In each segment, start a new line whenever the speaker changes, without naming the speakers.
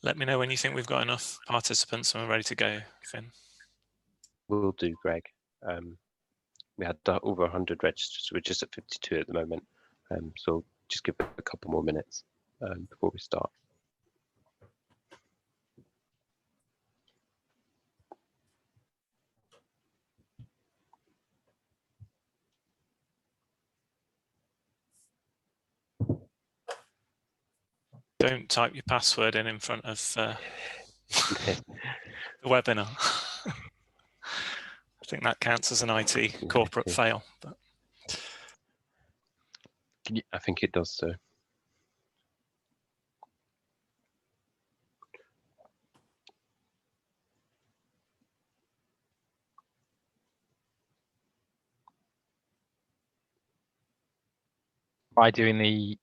let me know when you think we've got enough participants and we're ready to go, Finn.
Will do, Greg. We had over 100 registered, so we're just at 52 at the moment. So just give it a couple more minutes before we start.
Don't type your password in front of the webinar. I think that counts as an IT corporate fail. But
I think it does so.
By doing the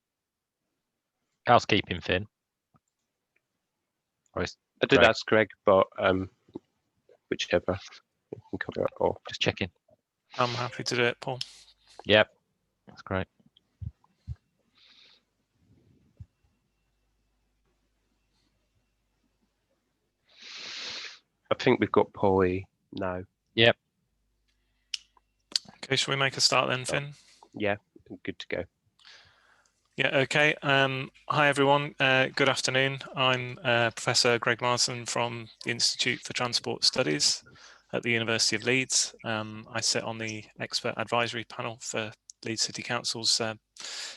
housekeeping, Finn? Or is
I did ask Greg, but whichever, you can cover it all.
Just checking.
I'm happy to do it, Paul.
Yep, that's great.
I think we've got Polly now.
Yep.
Okay, shall we make a start then, Finn?
Yeah, good to go.
Yeah, okay. Hi, everyone. Good afternoon. I'm Professor Greg Marsden from the Institute for Transport Studies at the University of Leeds. I sit on the expert advisory panel for Leeds City Council's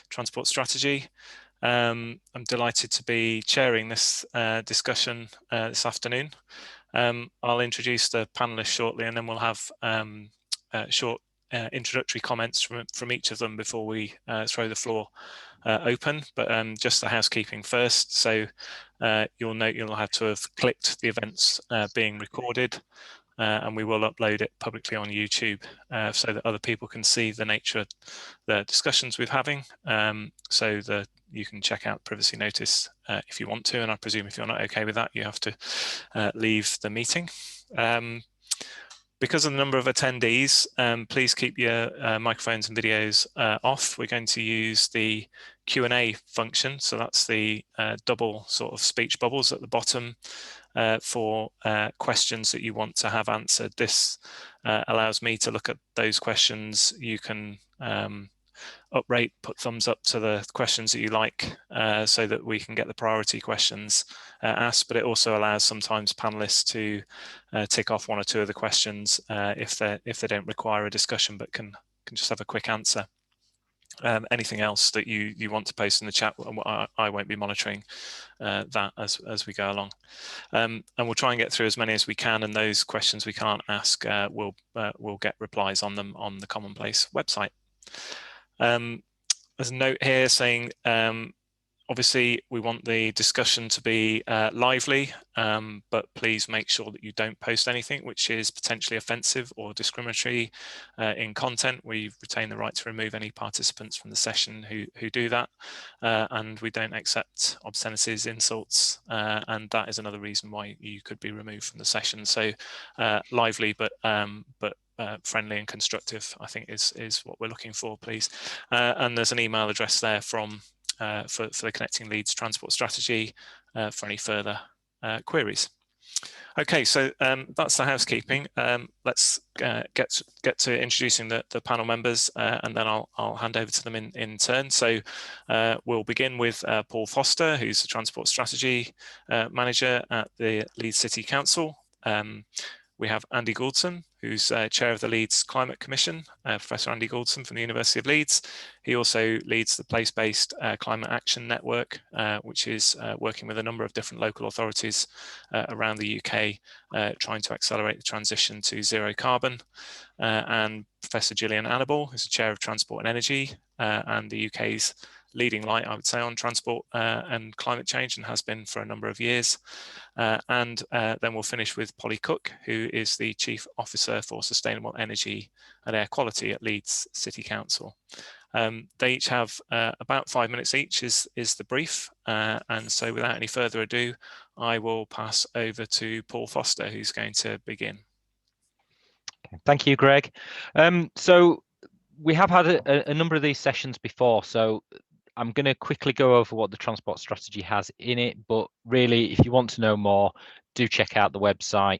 transport strategy. I'm delighted to be chairing this discussion this afternoon. I'll introduce the panelists shortly, and then we'll have short introductory comments from each of them before we throw the floor open. But just the housekeeping first. So you'll note you'll have to have clicked the events being recorded, and we will upload it publicly on YouTube so that other people can see the nature of the discussions we're having, so that you can check out privacy notice if you want to, and I presume if you're not okay with that, you have to leave the meeting. Because of the number of attendees, please keep your microphones and videos off. We're going to use the Q&A function, so that's the double sort of speech bubbles at the bottom for questions that you want to have answered. This allows me to look at those questions. You can uprate, put thumbs up to the questions that you like, so that we can get the priority questions asked, but it also allows sometimes panelists to tick off one or two of the questions if they don't require a discussion but can just have a quick answer. Anything else that you want to post in the chat, I won't be monitoring that as we go along, and we'll try and get through as many as we can, and those questions we can't ask, we'll get replies on them on the Commonplace website. There's a note here saying obviously we want the discussion to be lively, but please make sure that you don't post anything which is potentially offensive or discriminatory in content. We retain the right to remove any participants from the session who do that, and we don't accept obscenities, insults, and that is another reason why you could be removed from the session. So lively but friendly and constructive, I think is what we're looking for, please. And there's an email address there from for the Connecting Leeds Transport Strategy for any further queries. Okay, so that's the housekeeping. Let's get to introducing the panel members, and then I'll hand over to them in turn. So we'll begin with Paul Foster, who's the Transport Strategy Manager at the Leeds City Council. We have Andy Gouldson, who's chair of the Leeds Climate Commission, Professor Andy Gouldson from the University of Leeds. He also leads the place-based Climate Action Network, which is working with a number of different local authorities around the UK, trying to accelerate the transition to zero carbon. And Professor Gillian Annable, who's the chair of Transport and Energy, and the UK's leading light, I would say, on transport and climate change, and has been for a number of years. And then we'll finish with Polly Cook, who is the Chief Officer for Sustainable Energy and Air Quality at Leeds City Council. They each have about 5 minutes each is the brief. And so without any further ado, I will pass over to Paul Foster, who's going to begin.
Thank you, Greg. So we have had a number of these sessions before, so I'm going to quickly go over what the transport strategy has in it, but really, if you want to know more, do check out the website.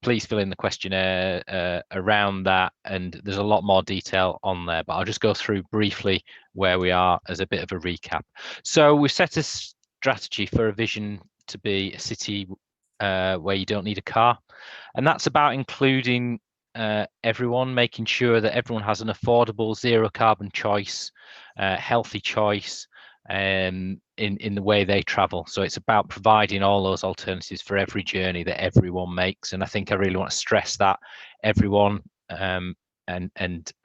Please fill in the questionnaire around that, and there's a lot more detail on there, but I'll just go through briefly where we are as a bit of a recap. So we've set a strategy for a vision to be a city where you don't need a car, and that's about including everyone, making sure that everyone has an affordable zero carbon choice, healthy choice in the way they travel. So it's about providing all those alternatives for every journey that everyone makes. And I think I really want to stress that everyone and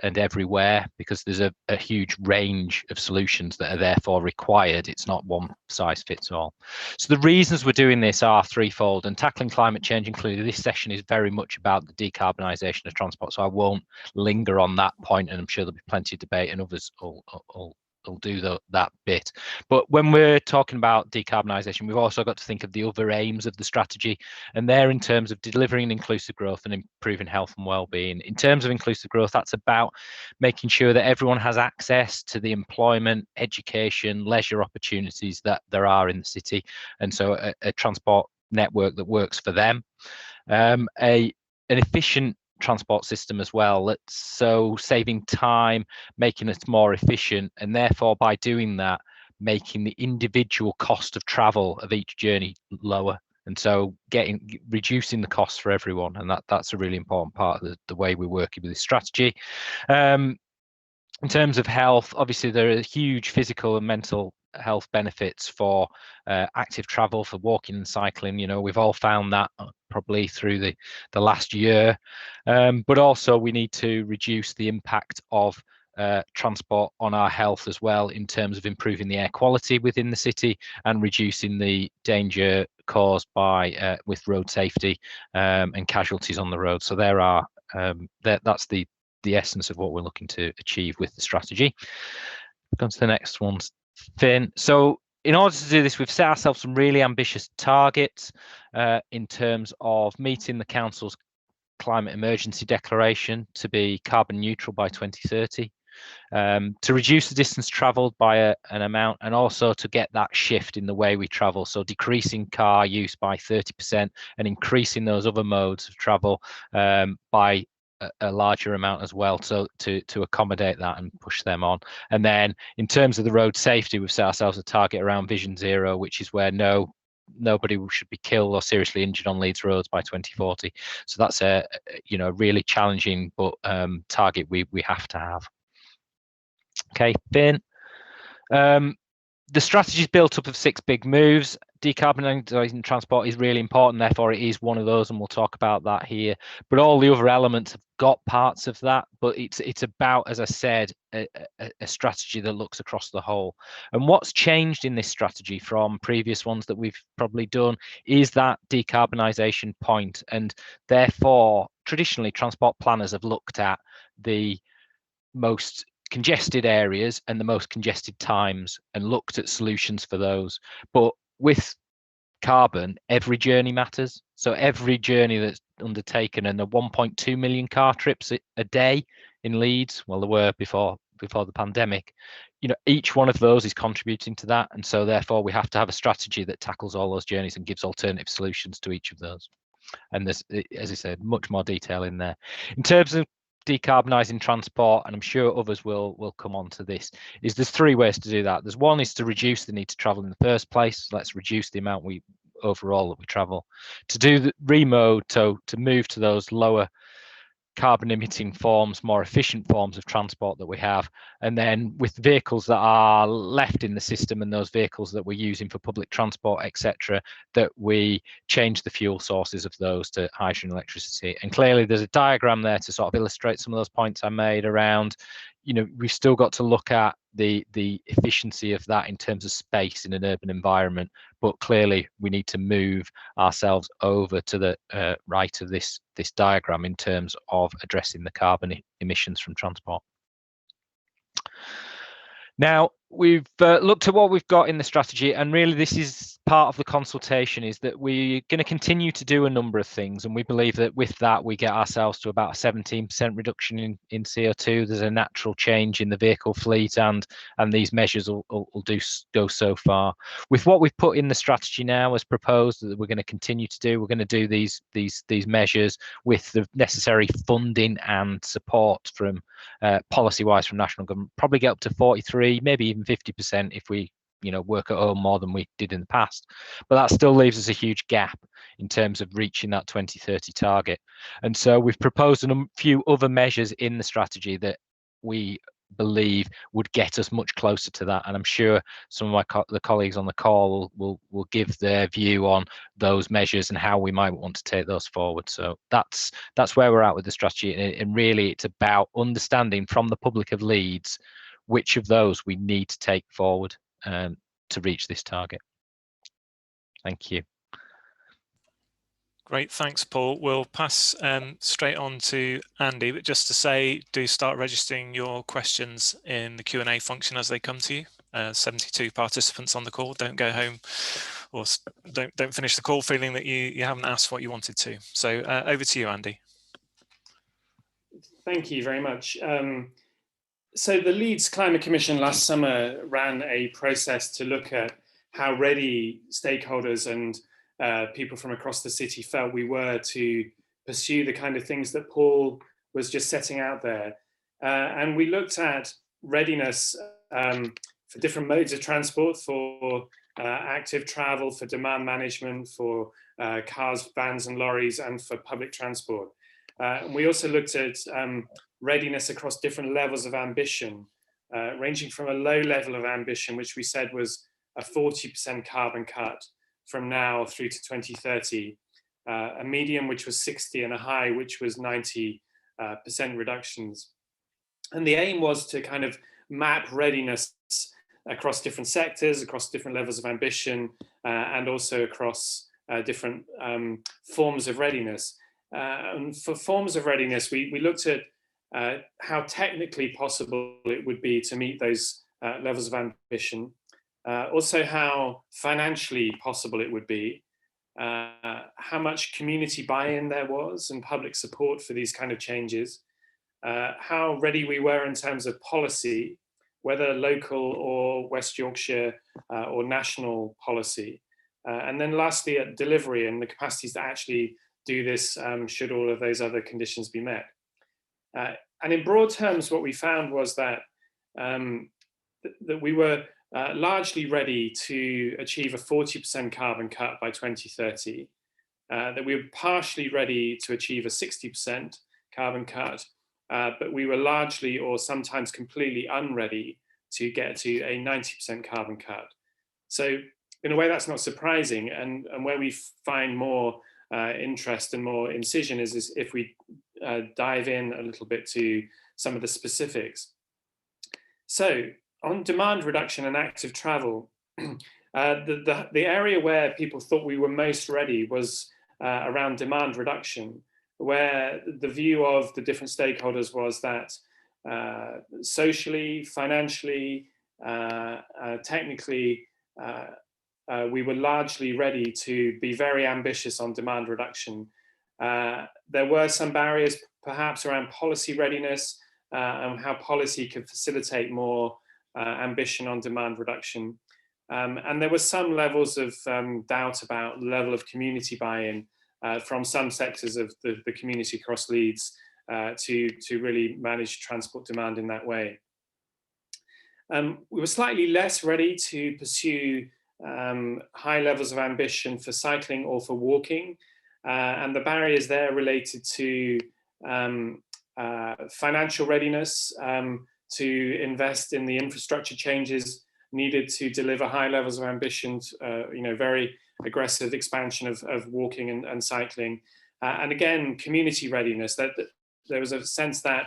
everywhere, because there's a huge range of solutions that are therefore required. It's not one size fits all. So the reasons we're doing this are threefold, and tackling climate change, including this session, is very much about the decarbonisation of transport. So I won't linger on that point, and I'm sure there'll be plenty of debate, and others will do that bit. But when we're talking about decarbonisation, we've also got to think of the other aims of the strategy, and they're in terms of delivering inclusive growth and improving health and well-being. In terms of inclusive growth, that's about making sure that everyone has access to the employment, education, leisure opportunities that there are in the city, and so a transport network that works for them. An efficient transport system as well, so saving time, making us more efficient, and therefore by doing that, making the individual cost of travel of each journey lower, and so reducing the costs for everyone. And that's a really important part of the way we're working with this strategy. In terms of health, obviously there are huge physical and mental health benefits for active travel, for walking and cycling. You know, we've all found that probably through the last year, but also we need to reduce the impact of transport on our health as well, in terms of improving the air quality within the city and reducing the danger caused by with road safety and casualties on the road. So that's the essence of what we're looking to achieve with the strategy. Go to the next one, Finn. So in order to do this, we've set ourselves some really ambitious targets in terms of meeting the council's climate emergency declaration to be carbon neutral by 2030, to reduce the distance travelled by an amount, and also to get that shift in the way we travel, so decreasing car use by 30% and increasing those other modes of travel by a larger amount as well, so to accommodate that and push them on. And then in terms of the road safety, we've set ourselves a target around Vision Zero, which is where nobody should be killed or seriously injured on Leeds roads by 2040. So that's a really challenging but target we have to have. Okay, Finn. The strategy is built up of 6 big moves. Decarbonising transport is really important, therefore it is one of those, and we'll talk about that here. But all the other elements have got parts of that, but it's about, as I said, a strategy that looks across the whole. And what's changed in this strategy from previous ones that we've probably done is that decarbonisation point, and therefore traditionally transport planners have looked at the most congested areas and the most congested times and looked at solutions for those. But with carbon, every journey matters. So every journey that's undertaken, and the 1.2 million car trips a day in Leeds, well, there were before the pandemic, each one of those is contributing to that. And so therefore we have to have a strategy that tackles all those journeys and gives alternative solutions to each of those. And there's, as I said, much more detail in there. In terms of decarbonising transport, and I'm sure others will come on to this, is there's 3 ways to do that. There's one is to reduce the need to travel in the first place. Let's reduce the amount overall that we travel. To do the remode, to move to those lower carbon emitting forms, more efficient forms of transport that we have. And then with vehicles that are left in the system and those vehicles that we're using for public transport, etc., that we change the fuel sources of those to hydrogen electricity. And clearly there's a diagram there to sort of illustrate some of those points I made around, we've still got to look at the efficiency of that in terms of space in an urban environment, but clearly we need to move ourselves over to the right of this diagram in terms of addressing the carbon emissions from transport. Now we've looked at what we've got in the strategy, and really this is part of the consultation is that we're going to continue to do a number of things, and we believe that with that we get ourselves to about a 17% reduction in CO2. There's a natural change in the vehicle fleet, and these measures will go so far. With what we've put in the strategy now as proposed that we're going to continue to do, we're going to do these measures with the necessary funding and support from policy-wise from national government. Probably get up to 43, maybe even 50% if we work at home more than we did in the past. But that still leaves us a huge gap in terms of reaching that 2030 target. And so we've proposed a few other measures in the strategy that we believe would get us much closer to that. And I'm sure some of the colleagues on the call will give their view on those measures and how we might want to take those forward. So that's where we're at with the strategy. And really it's about understanding from the public of Leeds which of those we need to take forward to reach this target. Thank you.
Great, thanks, Paul. We'll pass straight on to Andy, but just to say, do start registering your questions in the Q&A function as they come to you. 72 participants on the call. Don't go home or don't finish the call feeling that you haven't asked what you wanted to. So over to you, Andy.
Thank you very much. So the Leeds Climate Commission last summer ran a process to look at how ready stakeholders and people from across the city felt we were to pursue the kind of things that Paul was just setting out there. And we looked at readiness for different modes of transport, for active travel, for demand management, for cars, vans and lorries, and for public transport. And we also looked at readiness across different levels of ambition, ranging from a low level of ambition, which we said was a 40% carbon cut from now through to 2030, a medium which was 60 and a high which was 90% reductions. And the aim was to kind of map readiness across different sectors, across different levels of ambition, and also across different forms of readiness. And for forms of readiness, we looked at how technically possible it would be to meet those levels of ambition, also how financially possible it would be, how much community buy-in there was and public support for these kind of changes, how ready we were in terms of policy, whether local or West Yorkshire or national policy, and then lastly at delivery and the capacities to actually do this should all of those other conditions be met. And in broad terms, what we found was that that we were largely ready to achieve a 40% carbon cut by 2030, that we were partially ready to achieve a 60% carbon cut, but we were largely or sometimes completely unready to get to a 90% carbon cut. So in a way that's not surprising, and where we find more interest and more incision is if we dive in a little bit to some of the specifics. So on demand reduction and active travel, the area where people thought we were most ready was around demand reduction, where the view of the different stakeholders was that socially, financially, technically, we were largely ready to be very ambitious on demand reduction. There were some barriers perhaps around policy readiness and how policy could facilitate more ambition on demand reduction. And there were some levels of doubt about the level of community buy-in from some sectors of the community across Leeds to really manage transport demand in that way. We were slightly less ready to pursue high levels of ambition for cycling or for walking. And the barriers there related to financial readiness to invest in the infrastructure changes needed to deliver high levels of ambition, very aggressive expansion of walking and cycling. And again, community readiness, that there was a sense that,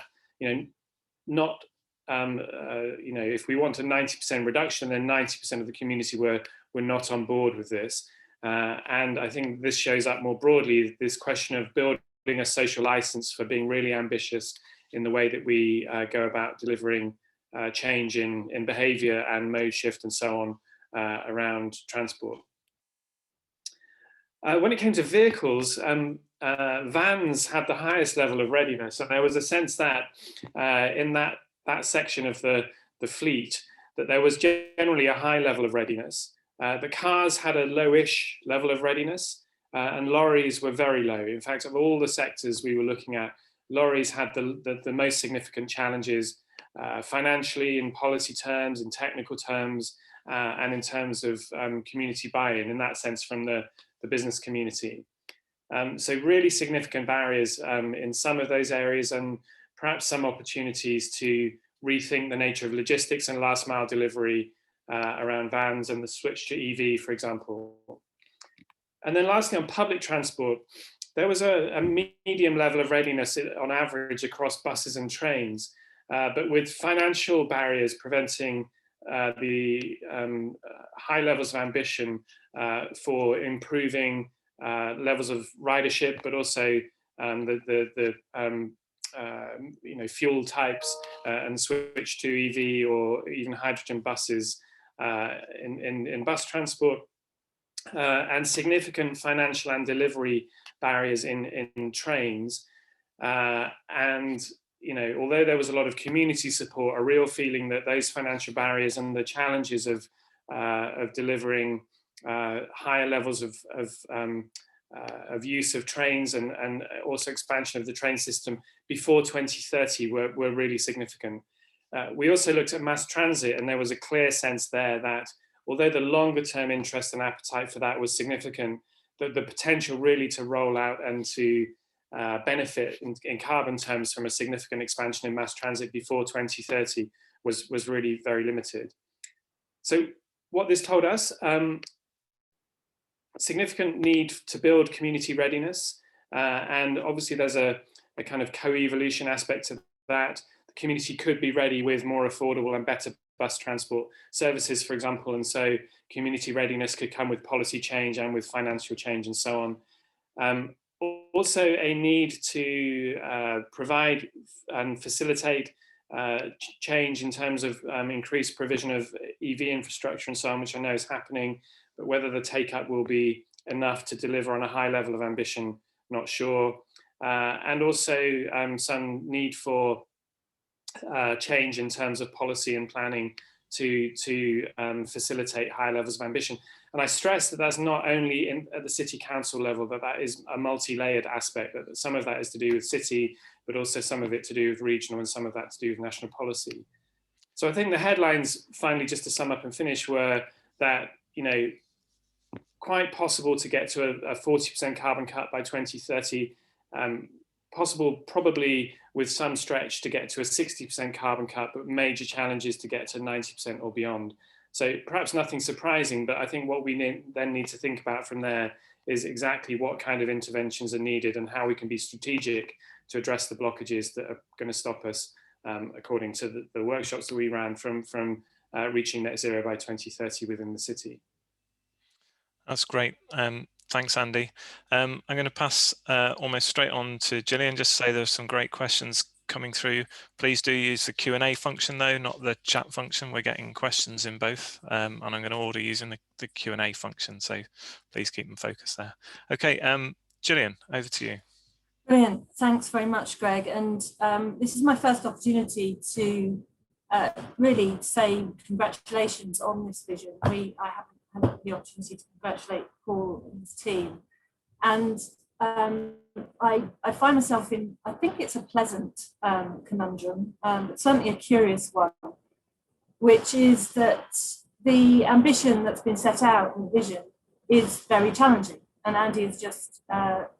not, if we want a 90% reduction, then 90% of the community were not on board with this. And I think this shows up more broadly, this question of building a social license for being really ambitious in the way that we go about delivering change in behavior and mode shift and so on around transport. When it came to vehicles, vans had the highest level of readiness, and there was a sense that in that section of the fleet, that there was generally a high level of readiness. The cars had a lowish level of readiness, and lorries were very low. In fact, of all the sectors we were looking at, lorries had the most significant challenges financially, in policy terms, in technical terms, and in terms of community buy-in, in that sense, from the business community. So really significant barriers in some of those areas, and perhaps some opportunities to rethink the nature of logistics and last mile delivery around vans and the switch to EV, for example. And then lastly, on public transport, there was a medium level of readiness on average across buses and trains, but with financial barriers preventing the high levels of ambition for improving levels of ridership, but also the fuel types and switch to EV or even hydrogen buses in bus transport, and significant financial and delivery barriers in trains. And although there was a lot of community support, a real feeling that those financial barriers and the challenges of delivering higher levels of use of trains and also expansion of the train system before 2030 were really significant. We also looked at mass transit, and there was a clear sense there that although the longer term interest and appetite for that was significant, the potential really to roll out and to benefit in carbon terms from a significant expansion in mass transit before 2030 was really very limited. So what this told us, significant need to build community readiness, and obviously there's a kind of co-evolution aspect to that. The community could be ready with more affordable and better bus transport services, for example, and so community readiness could come with policy change and with financial change and so on. Also a need to provide and facilitate change in terms of increased provision of EV infrastructure and so on, which I know is happening, but whether the take-up will be enough to deliver on a high level of ambition, not sure. And also some need for change in terms of policy and planning to facilitate high levels of ambition. And I stress that that's not only at the city council level, but that is a multi-layered aspect, that some of that is to do with city, but also some of it to do with regional and some of that to do with national policy. So I think the headlines, finally, just to sum up and finish, were that, quite possible to get to a 40% carbon cut by 2030, possible probably with some stretch to get to a 60% carbon cut, but major challenges to get to 90% or beyond. So perhaps nothing surprising, but I think what we then need to think about from there is exactly what kind of interventions are needed and how we can be strategic to address the blockages that are going to stop us, according to the workshops that we ran, from reaching net zero by 2030 within the city.
That's great. Thanks, Andy. I'm going to pass almost straight on to Gillian, just to say there's some great questions coming through. Please do use the Q&A function though, not the chat function. We're getting questions in both, and I'm going to order using the Q&A function, so please keep them focused there. Okay, Gillian, over to you.
Brilliant. Thanks very much, Greg. And this is my first opportunity to really say congratulations on this vision. I haven't had the opportunity to congratulate Paul and his team. And I find myself in, I think it's a pleasant conundrum, but certainly a curious one, which is that the ambition that's been set out in the vision is very challenging. And Andy has just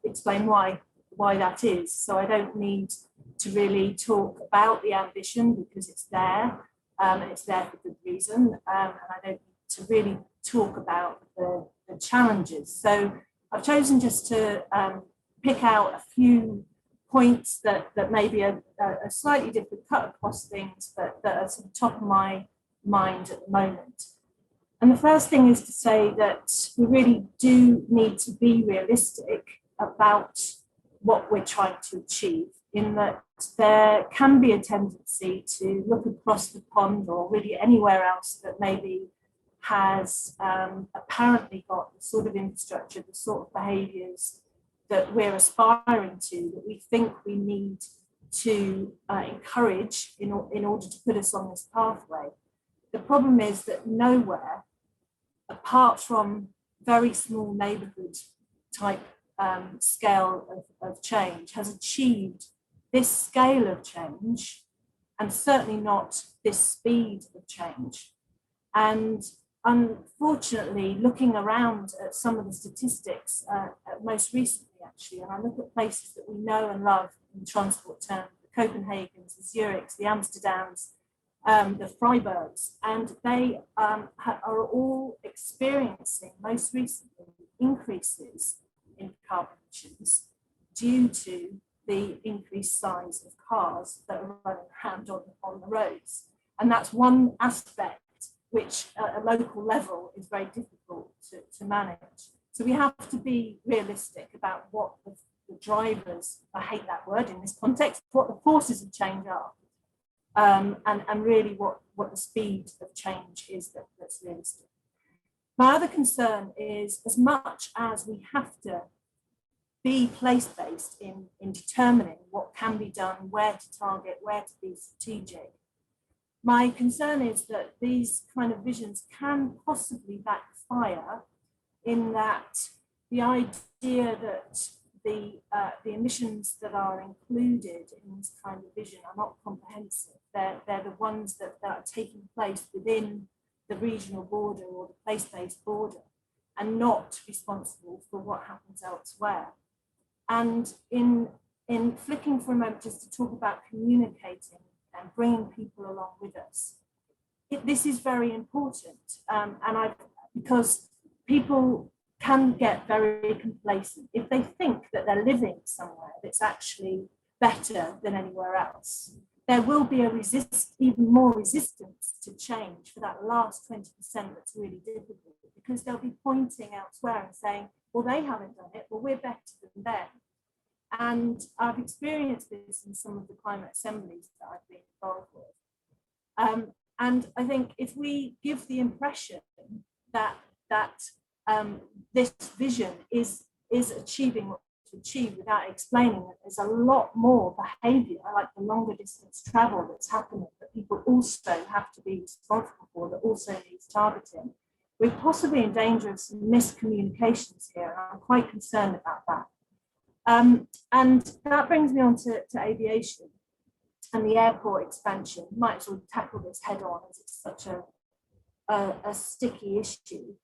explained why that is. So I don't need to really talk about the ambition because it's there, and it's there for good reason. And I don't need to really talk about the challenges. So I've chosen just to pick out a few points that may be a slightly different cut across things, but that are sort of top of my mind at the moment. And the first thing is to say that we really do need to be realistic about what we're trying to achieve, in that there can be a tendency to look across the pond or really anywhere else that maybe has apparently got the sort of infrastructure, the sort of behaviours that we're aspiring to, that we think we need to encourage in order to put us on this pathway. The problem is that nowhere, apart from very small neighbourhood type scale of change, has achieved this scale of change, and certainly not this speed of change. And unfortunately, looking around at some of the statistics, most recently actually, and I look at places that we know and love in transport terms, the Copenhagens, the Zurichs, the Amsterdams, the Freiburgs, and they are all experiencing most recently increases in carbon emissions due to the increased size of cars that are running around on the roads. And that's one aspect which at a local level is very difficult to manage. So we have to be realistic about what the drivers, I hate that word in this context, what the forces of change are, and really what the speed of change is that's realistic. My other concern is, as much as we have to be place-based in determining what can be done, where to target, where to be strategic, my concern is that these kind of visions can possibly backfire, in that the idea that the emissions that are included in this kind of vision are not comprehensive. They're the ones that are taking place within the regional border or the place-based border, and not responsible for what happens elsewhere. And in flicking for a moment just to talk about communicating and bringing people along with us, this is very important, because people can get very complacent if they think that they're living somewhere that's actually better than anywhere else. There will be even more resistance to change for that last 20% that's really difficult, because they'll be pointing elsewhere and saying, well, they haven't done it, well, we're better than them. And I've experienced this in some of the climate assemblies that I've been involved with. And I think if we give the impression that this vision is achieving what to achieve without explaining that there's a lot more behaviour, like the longer distance travel that's happening, that people also have to be responsible for, that also needs targeting, we're possibly in danger of some miscommunications here, and I'm quite concerned about that. And that brings me on to aviation and the airport expansion. Might as well tackle this head on, as it's such a sticky issue.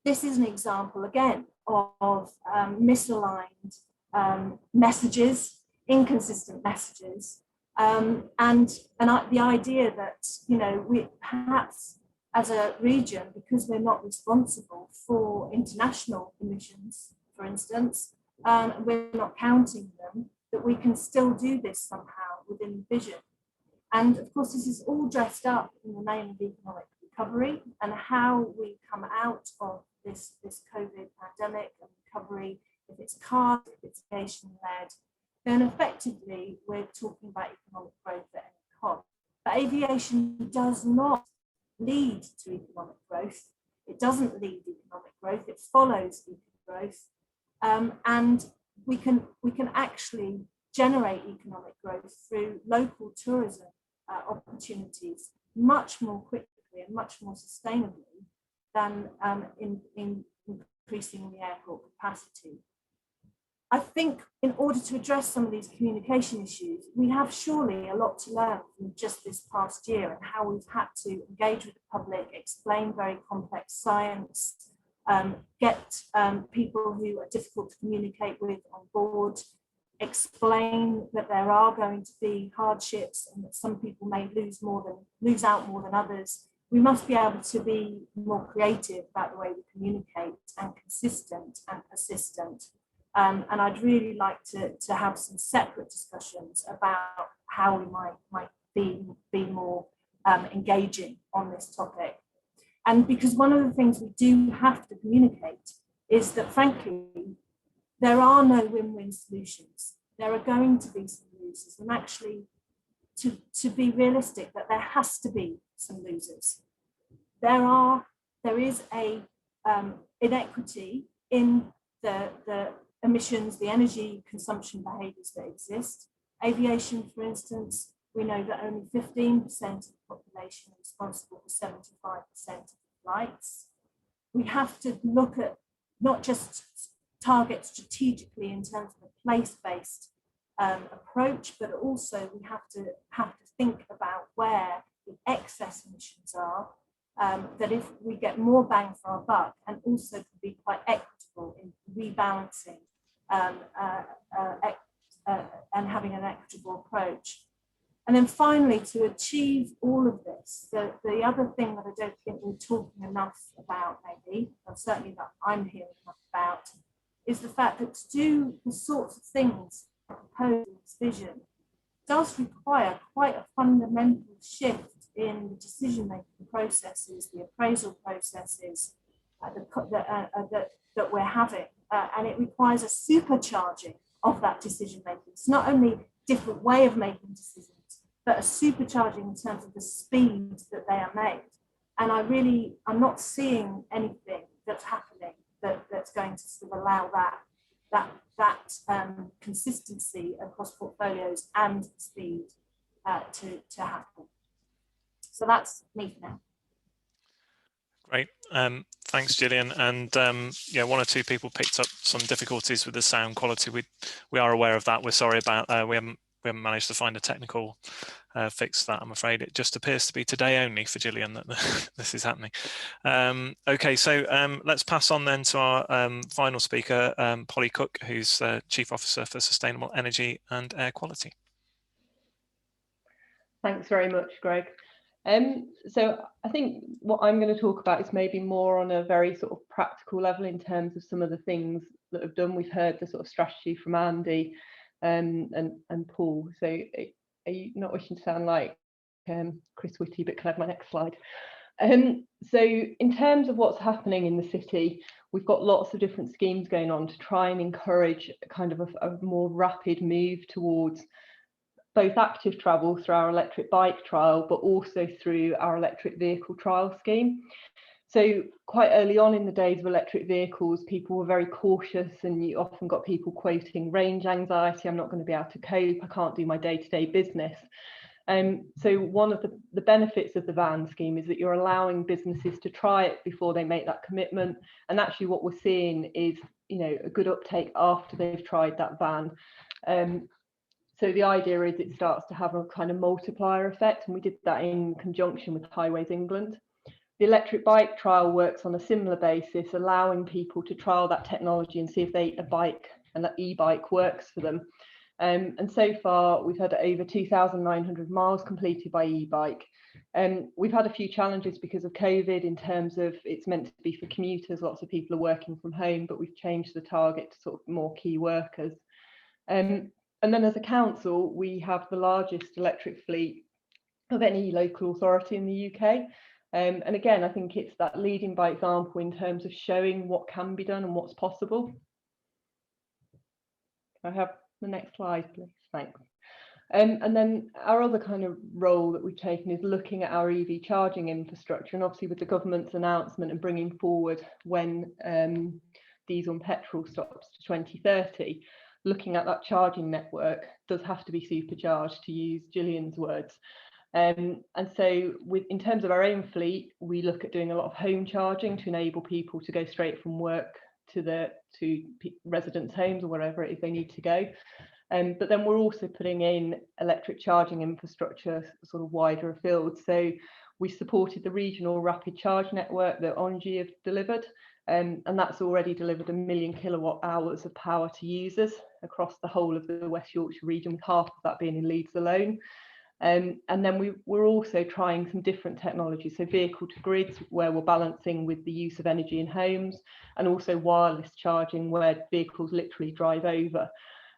This is an example again of misaligned messages, inconsistent messages, and the idea that, you know, we perhaps as a region, because we're not responsible for international emissions, for instance, we're not counting them, that we can still do this somehow within the vision. And of course, this is all dressed up in the name of economic recovery, and how we come out of this COVID pandemic and recovery, if it's cars, if it's aviation-led, then effectively we're talking about economic growth at any cost. But aviation does not lead to economic growth. It doesn't lead economic growth, it follows economic growth. And we can actually generate economic growth through local tourism opportunities much more quickly and much more sustainably than in increasing the airport capacity. I think in order to address some of these communication issues, we have surely a lot to learn from just this past year, and how we've had to engage with the public, explain very complex science, get people who are difficult to communicate with on board, explain that there are going to be hardships and that some people may lose out more than others. We must be able to be more creative about the way we communicate, and consistent and persistent. And I'd really like to have some separate discussions about how we might be more engaging on this topic. And because one of the things we do have to communicate is that, frankly, there are no win-win solutions. There are going to be some losers, and actually, to be realistic, that there has to be some losers. There are there is a inequity in the emissions, the energy consumption behaviours that exist. Aviation, for instance, we know that only 15% of the population are responsible for 75% of flights. We have to look at not just target strategically in terms of a place-based approach, but also we have to think about where the excess emissions are, that if we get more bang for our buck, and also to be quite equitable in rebalancing and having an equitable approach. And then finally, to achieve all of this, the other thing that I don't think we're talking enough about, maybe, or certainly that I'm hearing enough about, is the fact that to do the sorts of things proposed in this vision does require quite a fundamental shift in the decision-making processes, the appraisal processes that we're having, and it requires a supercharging of that decision-making. It's not only a different way of making decisions, but a supercharging in terms of the speed that they are made. And I'm not seeing anything that's happening that's going to sort of allow that consistency across portfolios and speed to happen. So that's me for now.
Great. Thanks, Gillian. And yeah, one or two people picked up some difficulties with the sound quality. We are aware of that. We're sorry about we haven't managed to find a technical fix for that, I'm afraid. It just appears to be today only for Gillian that this is happening. Okay, so let's pass on then to our final speaker, Polly Cook, who's Chief Officer for Sustainable Energy and Air Quality.
Thanks very much, Greg. So I think what I'm going to talk about is maybe more on a very sort of practical level in terms of some of the things that have done. We've heard the sort of strategy from Andy and Paul. So are you not wishing to sound like Chris Whitty, but can I have my next slide? So in terms of what's happening in the city, we've got lots of different schemes going on to try and encourage kind of a more rapid move towards both active travel through our electric bike trial, but also through our electric vehicle trial scheme. So quite early on in the days of electric vehicles, people were very cautious, and you often got people quoting range anxiety. I'm not going to be able to cope. I can't do my day-to-day business. So one of the benefits of the van scheme is that you're allowing businesses to try it before they make that commitment. And actually what we're seeing is, you know, a good uptake after they've tried that van. So the idea is it starts to have a kind of multiplier effect, and we did that in conjunction with Highways England. The electric bike trial works on a similar basis, allowing people to trial that technology and see if an e-bike works for them. And so far, we've had over 2,900 miles completed by e-bike. We've had a few challenges because of COVID in terms of it's meant to be for commuters. Lots of people are working from home, but we've changed the target to sort of more key workers. And then as a council, we have the largest electric fleet of any local authority in the UK. And again, I think it's that leading by example in terms of showing what can be done and what's possible. Can I have the next slide, please? Thanks. And then our other kind of role that we've taken is looking at our EV charging infrastructure. And obviously with the government's announcement and bringing forward when diesel and petrol stops to 2030, looking at that charging network does have to be supercharged, to use Gillian's words. And so in terms of our own fleet, we look at doing a lot of home charging to enable people to go straight from work to residents' homes or wherever it is they need to go. But then we're also putting in electric charging infrastructure sort of wider afield. So we supported the regional rapid charge network that ONGI have delivered. And that's already delivered 1 million kilowatt hours of power to users across the whole of the West Yorkshire region, with half of that being in Leeds alone. And then we're also trying some different technologies, so vehicle to grids, where we're balancing with the use of energy in homes, and also wireless charging, where vehicles literally drive over.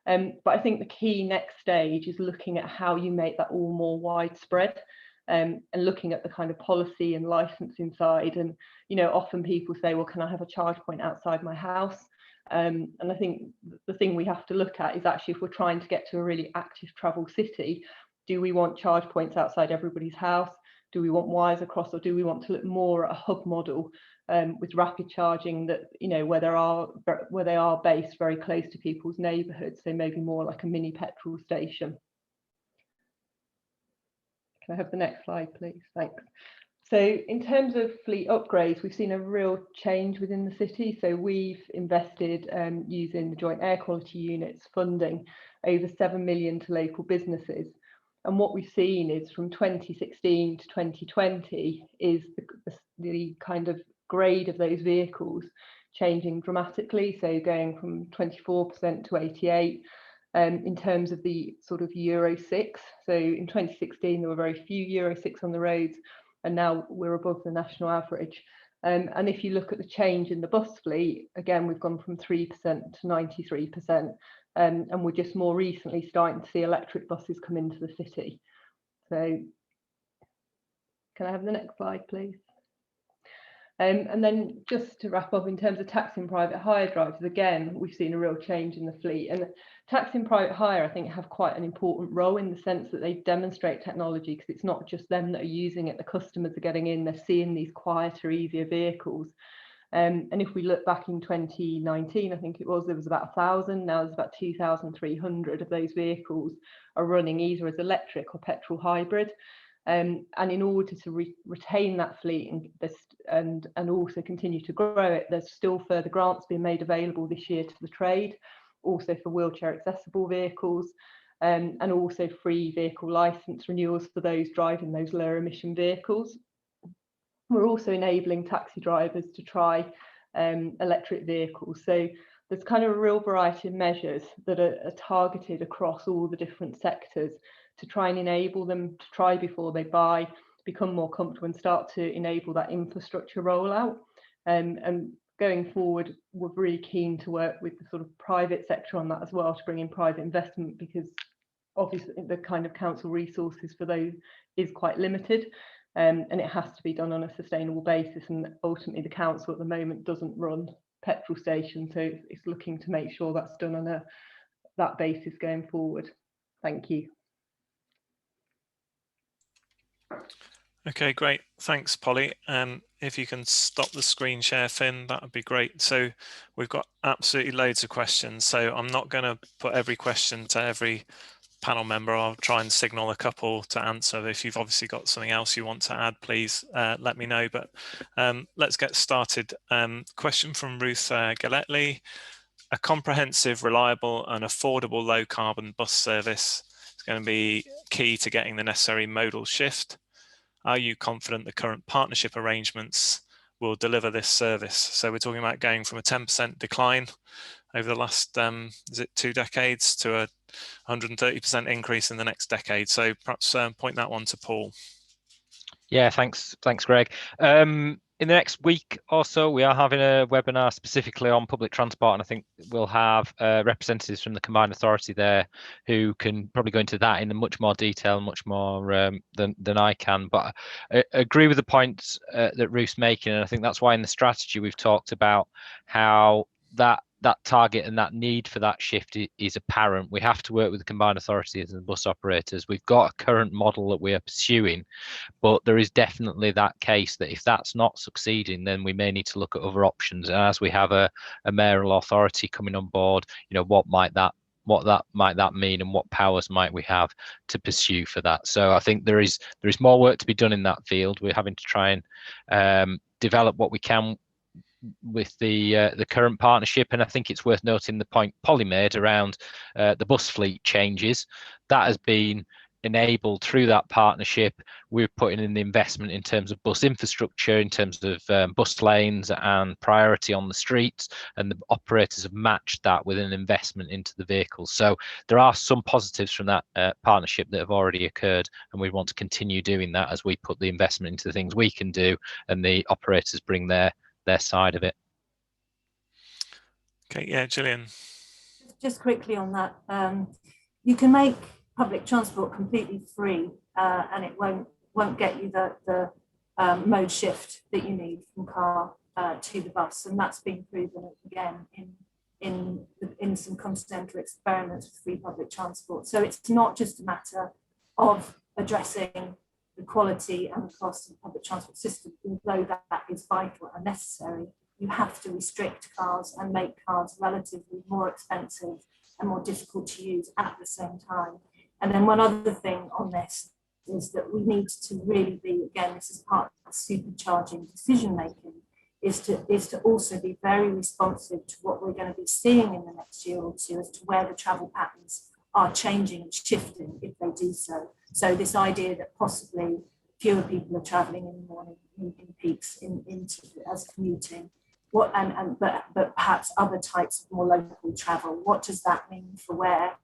But I think the key next stage is looking at how you make that all more widespread. And looking at the kind of policy and licensing side. And, you know, often people say, well, can I have a charge point outside my house? And I think the thing we have to look at is actually, if we're trying to get to a really active travel city, do we want charge points outside everybody's house? Do we want wires across, or do we want to look more at a hub model with rapid charging that, you know, where they are based very close to people's neighbourhoods, so maybe more like a mini petrol station. Can I have the next slide, please? Thanks. So in terms of fleet upgrades, we've seen a real change within the city. So we've invested using the joint air quality units funding over 7 million to local businesses. And what we've seen is from 2016 to 2020 is the kind of grade of those vehicles changing dramatically. So going from 24% to 88%. In terms of the sort of Euro 6. So in 2016, there were very few Euro 6 on the roads, and now we're above the national average. And if you look at the change in the bus fleet, again, we've gone from 3% to 93%. And we're just more recently starting to see electric buses come into the city. So can I have the next slide, please? And then just to wrap up, in terms of taxing private hire drivers, again, we've seen a real change in the fleet. And taxing private hire, I think, have quite an important role in the sense that they demonstrate technology, because it's not just them that are using it, the customers are getting in, they're seeing these quieter, easier vehicles. And if we look back in 2019, I think it was, there was about 1,000, now there's about 2,300 of those vehicles are running either as electric or petrol hybrid. And in order to retain that fleet and also continue to grow it, there's still further grants being made available this year to the trade, also for wheelchair accessible vehicles, and also free vehicle licence renewals for those driving those lower emission vehicles. We're also enabling taxi drivers to try electric vehicles. So there's kind of a real variety of measures that are targeted across all the different sectors to try and enable them to try before they buy, become more comfortable and start to enable that infrastructure rollout. And going forward, we're really keen to work with the sort of private sector on that as well, to bring in private investment, because obviously the kind of council resources for those is quite limited. And it has to be done on a sustainable basis. And ultimately the council at the moment doesn't run petrol stations, so it's looking to make sure that's done on that basis going forward. Thank you.
Okay, great. Thanks, Polly. If you can stop the screen share, Finn, that would be great. So we've got absolutely loads of questions. So I'm not going to put every question to every panel member. I'll try and signal a couple to answer. If you've obviously got something else you want to add, please let me know. But let's get started. Question from Ruth Galetli. A comprehensive, reliable and affordable low carbon bus service is going to be key to getting the necessary modal shift. Are you confident the current partnership arrangements will deliver this service? So we're talking about going from a 10% decline over the last, is it 2 decades, to a 130% increase in the next decade. So perhaps point that one to Paul.
Yeah, thanks, Greg. In the next week or so, we are having a webinar specifically on public transport, and I think we'll have representatives from the Combined Authority there who can probably go into that in much more detail, much more than I can. But I agree with the points that Ruth's making, and I think that's why in the strategy we've talked about how that target and that need for that shift is apparent. We have to work with the Combined Authorities and the bus operators. We've got a current model that we are pursuing, but there is definitely that case that if that's not succeeding, then we may need to look at other options. And as we have a mayoral authority coming on board, you know, what might that mean, and what powers might we have to pursue for that? So I think there is more work to be done in that field. We're having to try and develop what we can with the current partnership, and I think it's worth noting the point Polly made around the bus fleet changes. That has been enabled through that partnership. We're putting in the investment in terms of bus infrastructure, in terms of bus lanes and priority on the streets, and the operators have matched that with an investment into the vehicles. So there are some positives from that partnership that have already occurred, and we want to continue doing that as we put the investment into the things we can do and the operators bring their side of it.
Okay, yeah, Gillian.
Just quickly on that, you can make public transport completely free, and it won't get you the mode shift that you need from car to the bus, and that's been proven again in some continental experiments with free public transport. So it's not just a matter of addressing the quality and the cost of the public transport system, although that is vital and necessary, you have to restrict cars and make cars relatively more expensive and more difficult to use at the same time. And then one other thing on this is that we need to really be, again, this is part of supercharging decision making, is to also be very responsive to what we're going to be seeing in the next year or two as to where the travel patterns are changing and shifting if they do so. So this idea that possibly fewer people are travelling in the morning in peaks as commuting, but perhaps other types of more local travel. What does that mean for where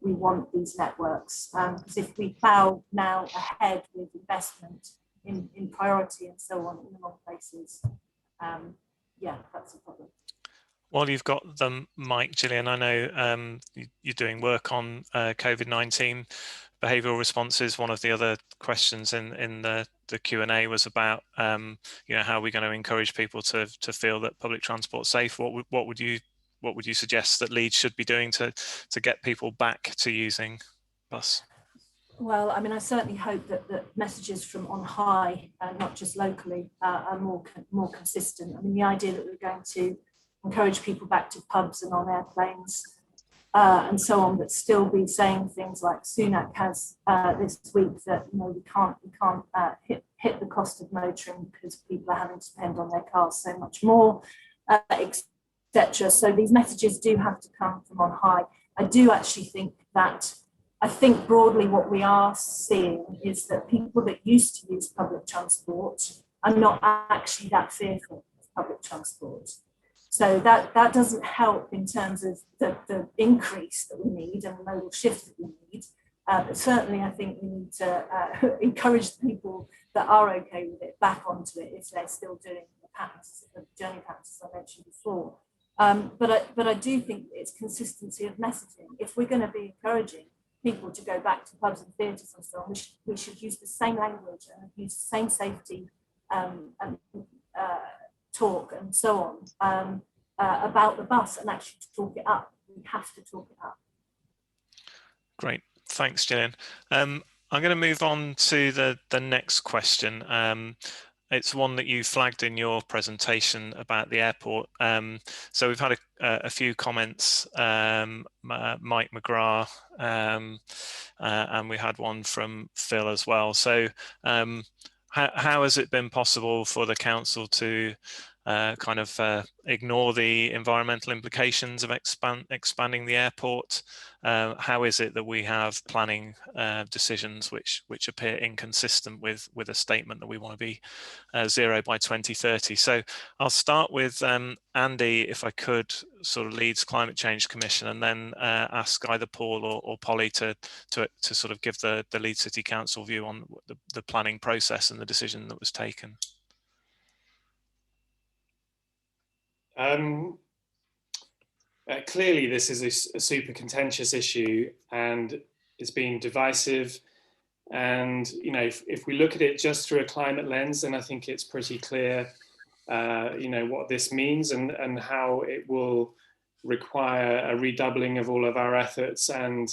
we want these networks? Because if we plough now ahead with investment in priority and so on in the wrong places, yeah, that's a problem.
While you've got the mic, Gillian, I know you're doing work on COVID-19 behavioural responses. One of the other questions in the Q&A was about how we're going to encourage people to feel that public transport's safe. What would you suggest that Leeds should be doing to get people back to using bus?
Well, I mean, I certainly hope that the messages from on high, not just locally, are more consistent. I mean, the idea that we're going to encourage people back to pubs and on airplanes and so on, but still be saying things like Sunak has this week that we can't hit the cost of motoring because people are having to spend on their cars so much more, etc. So these messages do have to come from on high. I do actually think that. I think broadly what we are seeing is that people that used to use public transport are not actually that fearful of public transport. So that doesn't help in terms of the increase that we need and the modal shift that we need. But certainly I think we need to encourage the people that are okay with it back onto it if they're still doing the journey patterns, as I mentioned before. But I do think it's consistency of messaging. If we're going to be encouraging people to go back to pubs and theatres and so on, we should use the same language and use the same safety talk and so on about the bus and actually talk it up. We have to talk it up.
Great, thanks, Gillian. I'm going to move on to the next question. It's one that you flagged in your presentation about the airport. So we've had a few comments, Mike McGrath, and we had one from Phil as well. So how has it been possible for the council to ignore the environmental implications of expanding the airport? How is it that we have planning decisions which appear inconsistent with a statement that we want to be zero by 2030? So I'll start with Andy, if I could, sort of Leeds Climate Change Commission, and then ask either Paul or Polly to sort of give the Leeds City Council view on the planning process and the decision that was taken.
Clearly, this is a super contentious issue, and it's been divisive. And if we look at it just through a climate lens, then I think it's pretty clear, what this means and how it will require a redoubling of all of our efforts and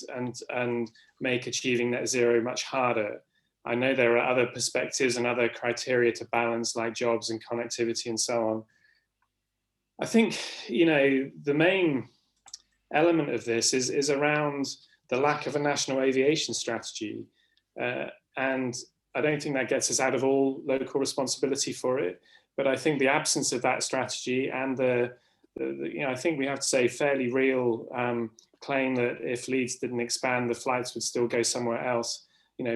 make achieving net zero much harder. I know there are other perspectives and other criteria to balance, like jobs and connectivity and so on. I think, the main element of this is around the lack of a national aviation strategy. And I don't think that gets us out of all local responsibility for it. But I think the absence of that strategy and I think we have to say fairly real claim that if Leeds didn't expand, the flights would still go somewhere else.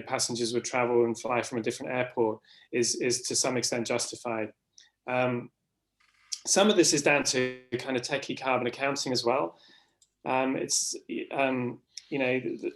Passengers would travel and fly from a different airport is to some extent justified. Some of this is down to kind of techie carbon accounting as well. It's,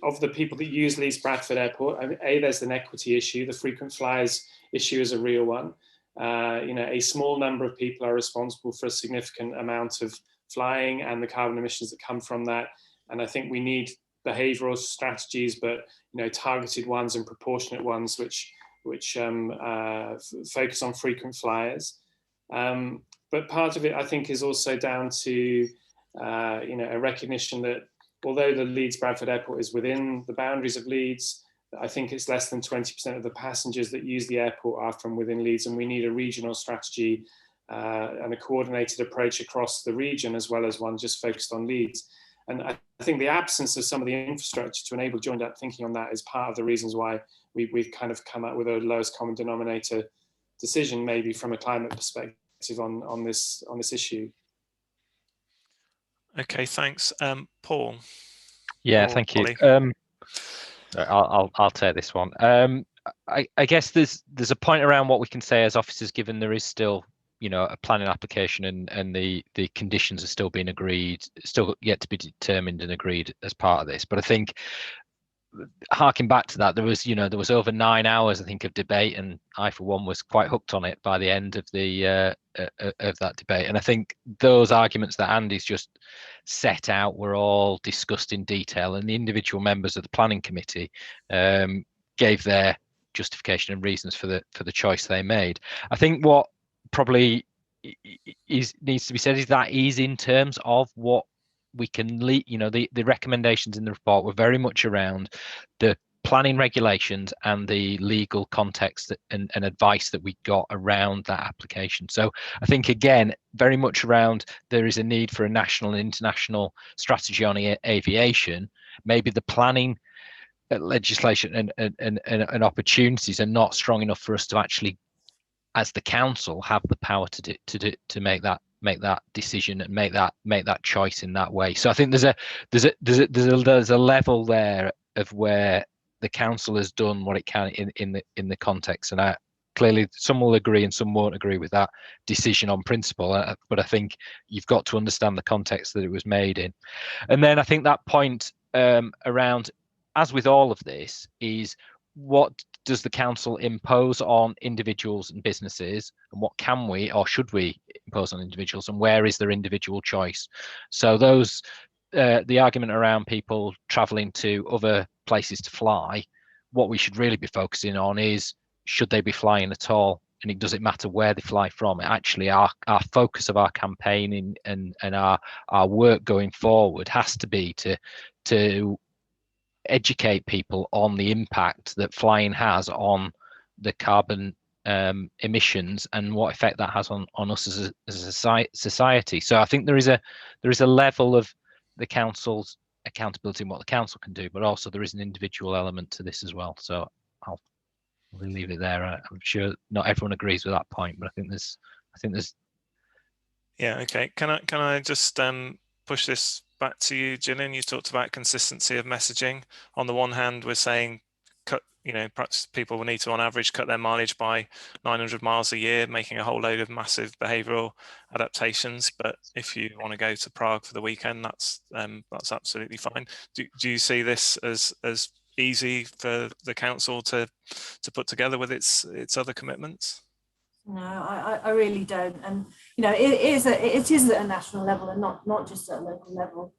of the people that use Leeds Bradford Airport, there's an equity issue. The frequent flyers issue is a real one. A small number of people are responsible for a significant amount of flying and the carbon emissions that come from that. And I think we need behavioural strategies, but targeted ones and proportionate ones, which focus on frequent flyers. But part of it, I think, is also down to a recognition that although the Leeds Bradford Airport is within the boundaries of Leeds, I think it's less than 20% of the passengers that use the airport are from within Leeds, and we need a regional strategy and a coordinated approach across the region, as well as one just focused on Leeds. And I think the absence of some of the infrastructure to enable joined up thinking on that is part of the reasons why we've kind of come up with a lowest common denominator decision, maybe from a climate perspective on this issue.
Okay, thanks. Paul.
Yeah,
or
thank you.
Ollie?
I'll take this one. I guess there's a point around what we can say as officers, given there is still, you know, a planning application and the conditions are still being agreed, still yet to be determined and agreed as part of this. But I think, harking back to that, there was over 9 hours, I think, of debate, and I for one was quite hooked on it by the end of the of that debate. And I think those arguments that Andy's just set out were all discussed in detail, and the individual members of the planning committee gave their justification and reasons for the choice they made. I think what probably needs to be said is that is in terms of what we can lead. You know, the recommendations in the report were very much around the planning regulations and the legal context and advice that we got around that application. So I think, again, very much around there is a need for a national and international strategy on aviation. Maybe the planning legislation and opportunities are not strong enough for us to actually, as the council, have the power to make that decision and make that choice in that way. So I think there's a level there of where the council has done what it can in the context, and clearly some will agree and some won't agree with that decision on principle, but I think you've got to understand the context that it was made in. And then I think that point around, as with all of this, is what does the council impose on individuals and businesses, and what can we or should we impose on individuals, and where is their individual choice? So those the argument around people traveling to other places to fly, what we should really be focusing on is, should they be flying at all, and it doesn't matter where they fly from. Actually, our focus of our campaigning and our work going forward has to be to educate people on the impact that flying has on the carbon emissions and what effect that has on us as a society. So I think there is a level of the council's accountability and what the council can do, but also there is an individual element to this as well. So I'll leave it there. I'm sure not everyone agrees with that point, but I think there's
Yeah, okay. Can I just push this back to you, Gillian? You talked about consistency of messaging. On the one hand, we're saying perhaps people will need to, on average, cut their mileage by 900 miles a year, making a whole load of massive behavioural adaptations. But if you want to go to Prague for the weekend, that's absolutely fine. Do you see this as easy for the council to put together with its other commitments?
No, I really don't. And it is at a national level and not just at a local level,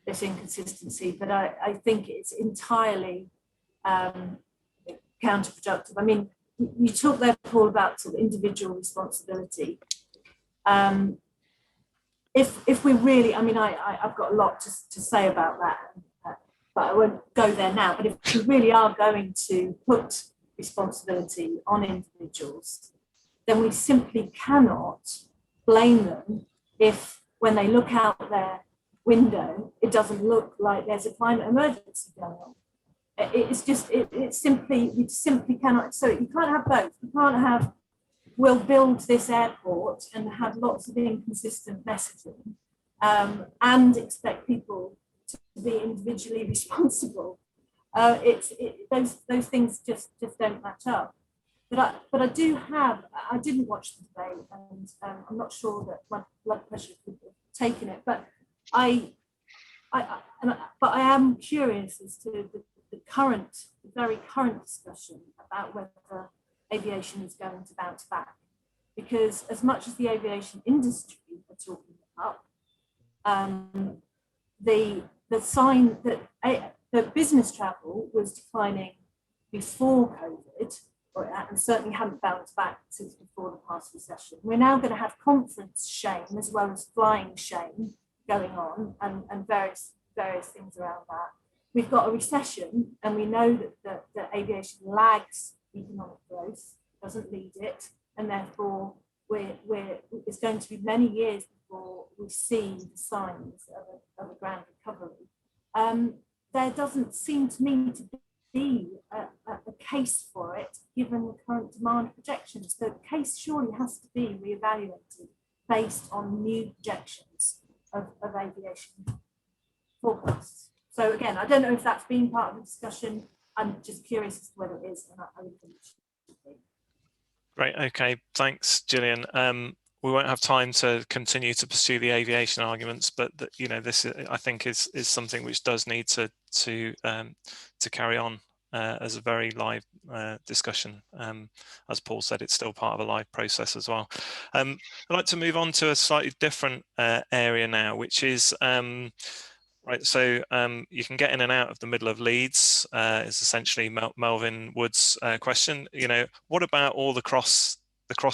this inconsistency. But I think it's entirely counterproductive. I mean, you talk there, Paul, about sort of individual responsibility. If we really, I mean, I've got a lot to say about that, but I won't go there now. But if we really are going to put responsibility on individuals, then we simply cannot blame them if, when they look out their window, it doesn't look like there's a climate emergency going on. It's just, we simply cannot. So you can't have both. You can't have, we'll build this airport and have lots of inconsistent messaging and expect people to be individually responsible. Those things just don't match up. But I didn't watch the debate, and I'm not sure that my blood pressure could have taken it. But I am curious as to the very current discussion about whether aviation is going to bounce back, because as much as the aviation industry are talking about, the sign that business travel was declining before COVID, and certainly hadn't bounced back since before the past recession. We're now going to have conference shame as well as flying shame going on, and various things around that. we've got a recession, and we know that aviation lags economic growth, doesn't lead it, and therefore it's going to be many years before we see the signs of a grand recovery. There doesn't seem to me to be a case for it, given the current demand projections. The case surely has to be reevaluated based on new projections of aviation forecasts. So again, I don't know if that's been part of the discussion. I'm just curious as to whether it is, and I would think it should be.
Great. Okay. Thanks, Gillian. We won't have time to continue to pursue the aviation arguments, but you know, this I think is something which does need to carry on as a very live discussion. As Paul said, it's still part of a live process as well. I'd like to move on to a slightly different area now, which is right. So you can get in and out of the middle of Leeds. Is essentially Melvin Wood's question. You know, what about all the cross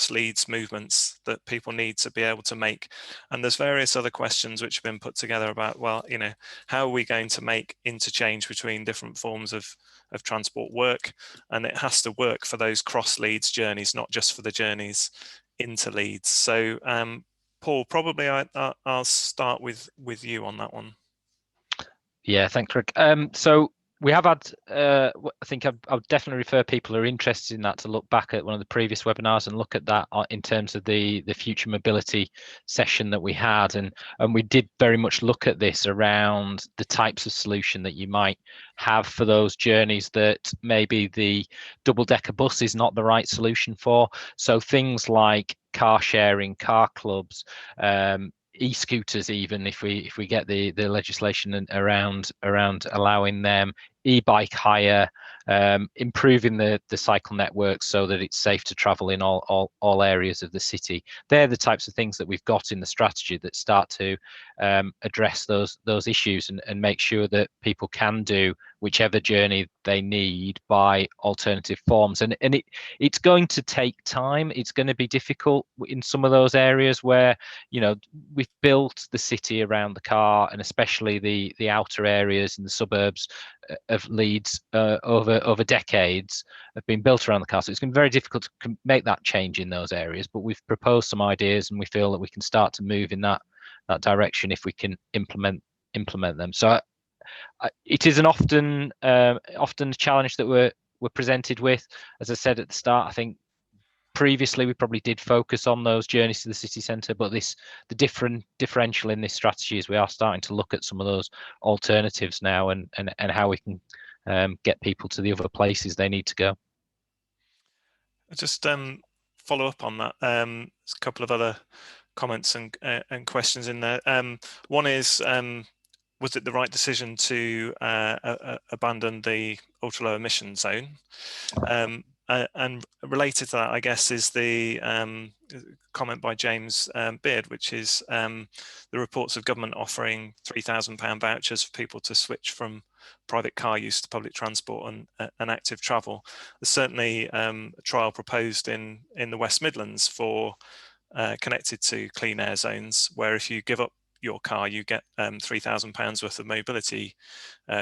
Leeds movements that people need to be able to make? And there's various other questions which have been put together about, well, you know, how are we going to make interchange between different forms of transport work? And it has to work for those cross Leeds journeys, not just for the journeys into Leeds. So Paul, probably I'll start with you on that one.
Yeah, thanks, Rick. So we have had, I think I'll definitely refer people who are interested in that to look back at one of the previous webinars and look at that in terms of the future mobility session that we had. And we did very much look at this around the types of solution that you might have for those journeys that maybe the double-decker bus is not the right solution for. So things like car sharing, car clubs, e-scooters, even if we get the legislation around allowing them, e-bike hire, improving the cycle network so that it's safe to travel in all areas of the city. They're the types of things that we've got in the strategy that start to address those issues and make sure that people can do whichever journey they need by alternative forms. And it's going to take time. It's going to be difficult in some of those areas where, you know, we've built the city around the car, and especially the outer areas and the suburbs of Leeds over decades have been built around the car. So it's going to be very difficult to make that change in those areas, but we've proposed some ideas and we feel that we can start to move in that direction if we can implement them. So it is an often a challenge that we're presented with. As I said at the start, I think previously we probably did focus on those journeys to the city centre, but the differential in this strategy is we are starting to look at some of those alternatives now and how we can get people to the other places they need to go.
Just follow up on that. There's a couple of other comments and questions in there. One is, was it the right decision to abandon the ultra low emission zone? And related to that, I guess, is the comment by James Beard, which is the reports of government offering £3,000 vouchers for people to switch from private car use to public transport and active travel. There's certainly a trial proposed in the West Midlands for connected to clean air zones, where if you give up your car, you get £3,000 worth of mobility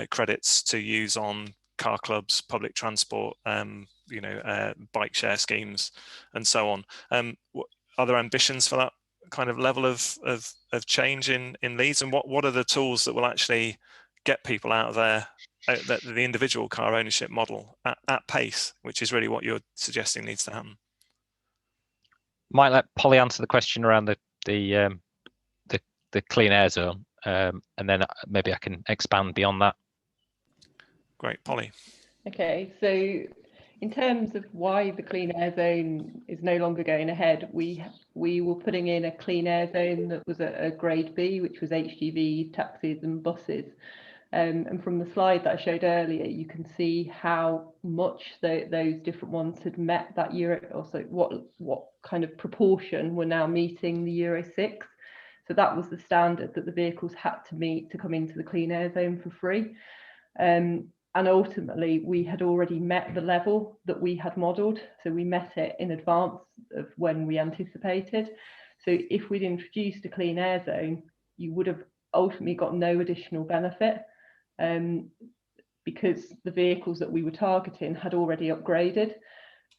credits to use on car clubs, public transport, bike share schemes, and so on. Are there ambitions for that kind of level of change in Leeds? And what are the tools that will actually get people out of there, the individual car ownership model at pace, which is really what you're suggesting needs to happen?
Might let Polly answer the question around the clean air zone, and then maybe I can expand beyond that.
Great, Polly.
Okay, so in terms of why the clean air zone is no longer going ahead, we were putting in a clean air zone that was a grade B, which was HGV, taxis and buses. And from the slide that I showed earlier, you can see how much those different ones had met that Euro, also what kind of proportion were now meeting the Euro 6. So that was the standard that the vehicles had to meet to come into the clean air zone for free. And ultimately, we had already met the level that we had modelled. So we met it in advance of when we anticipated. So if we'd introduced a clean air zone, you would have ultimately got no additional benefit. because the vehicles that we were targeting had already upgraded.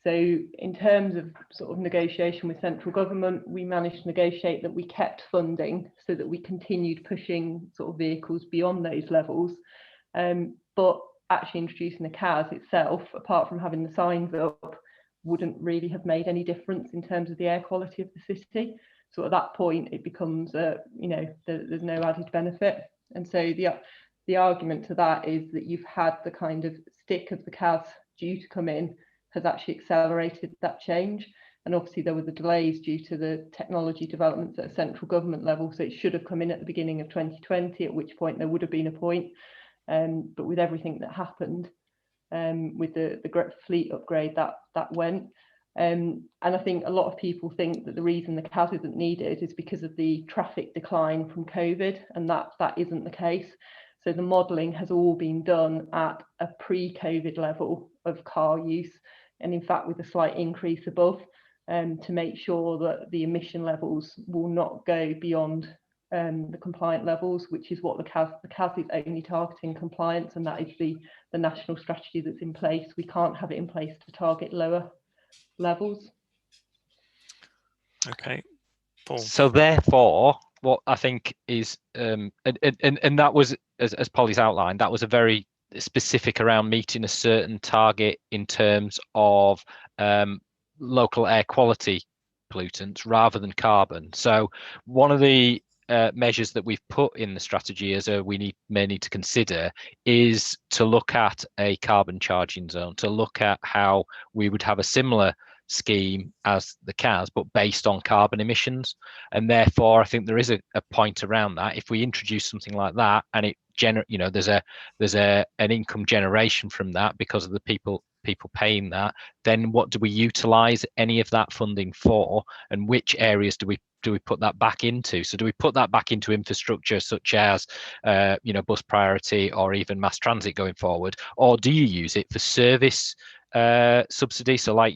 So in terms of sort of negotiation with central government, we managed to negotiate that we kept funding so that we continued pushing sort of vehicles beyond those levels. But actually introducing the CAS itself, apart from having the signs up, wouldn't really have made any difference in terms of the air quality of the city. So at that point, it becomes, you know, there's no added benefit. And so the argument to that is that you've had the kind of stick of the CAS due to come in has actually accelerated that change. And obviously there were the delays due to the technology developments at a central government level. So it should have come in at the beginning of 2020, at which point there would have been a point. But with everything that happened, with the fleet upgrade, that went. And I think a lot of people think that the reason the CAS isn't needed is because of the traffic decline from COVID, and that isn't the case. So the modelling has all been done at a pre-COVID level of car use, and in fact with a slight increase above, to make sure that the emission levels will not go beyond the compliant levels, which is what the CAS is only targeting compliance, and that is the national strategy that's in place. We can't have it in place to target lower levels.
Okay, Paul.
So therefore, what I think is, and that was, as Polly's outlined, that was a very specific around meeting a certain target in terms of local air quality pollutants rather than carbon. So one of the measures that we've put in the strategy as may need to consider is to look at a carbon charging zone, to look at how we would have a similar scheme as the CAS, but based on carbon emissions. And therefore, I think there is a point around that. If we introduce something like that, and it there's an income generation from that because of the people paying that, then what do we utilize any of that funding for, and which areas do we put that back into? So do we put that back into infrastructure such as bus priority or even mass transit going forward, or do you use it for service subsidy? So like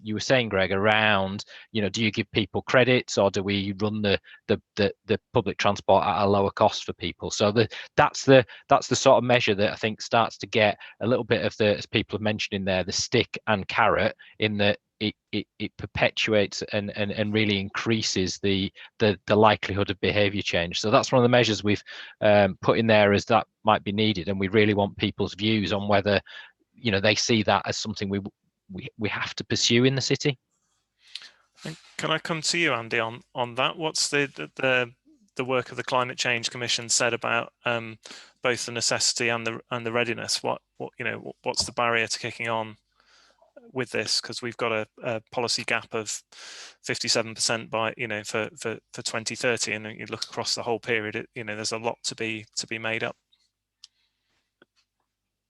you were saying, Greg, around, do you give people credits, or do we run the public transport at a lower cost for people? So that's the sort of measure that I think starts to get a little bit of the, as people have mentioned in there, the stick and carrot, in that it perpetuates and really increases the likelihood of behaviour change. So that's one of the measures we've put in there, as that might be needed, and we really want people's views on whether they see that as something we have to pursue in the city.
Can I come to you, Andy, on that? What's the work of the Climate Change Commission said about both the necessity and the readiness? What's the barrier to kicking on with this? Because we've got a policy gap of 57% by for 2030, and you look across the whole period, there's a lot to be made up.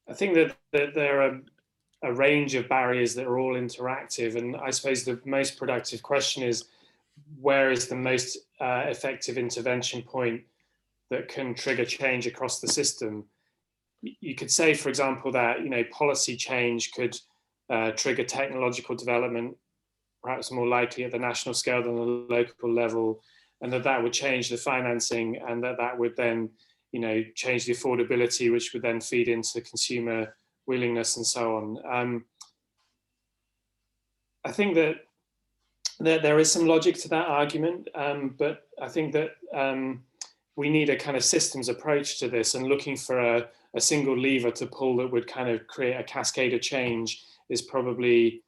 I think that there are a range of barriers that are all interactive, and I suppose the most productive question is, where is the most effective intervention point that can trigger change across the system? You could say, for example, that policy change could trigger technological development, perhaps more likely at the national scale than the local level, and that would change the financing, and that would then change the affordability, which would then feed into consumer willingness and so on. I think that there is some logic to that argument, but I think that we need a kind of systems approach to this, and looking for a single lever to pull that would kind of create a cascade of change is probably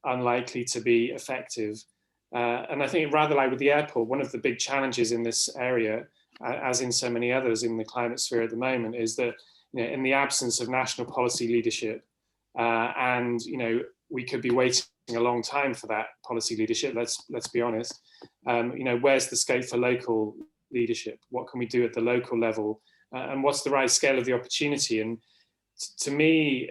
unlikely to be effective. And I think, rather like with the airport, one of the big challenges in this area, as in so many others in the climate sphere at the moment, is that in the absence of national policy leadership, and we could be waiting a long time for that policy leadership. Let's be honest. Where's the scope for local leadership? What can we do at the local level? And what's the right scale of the opportunity? And to me,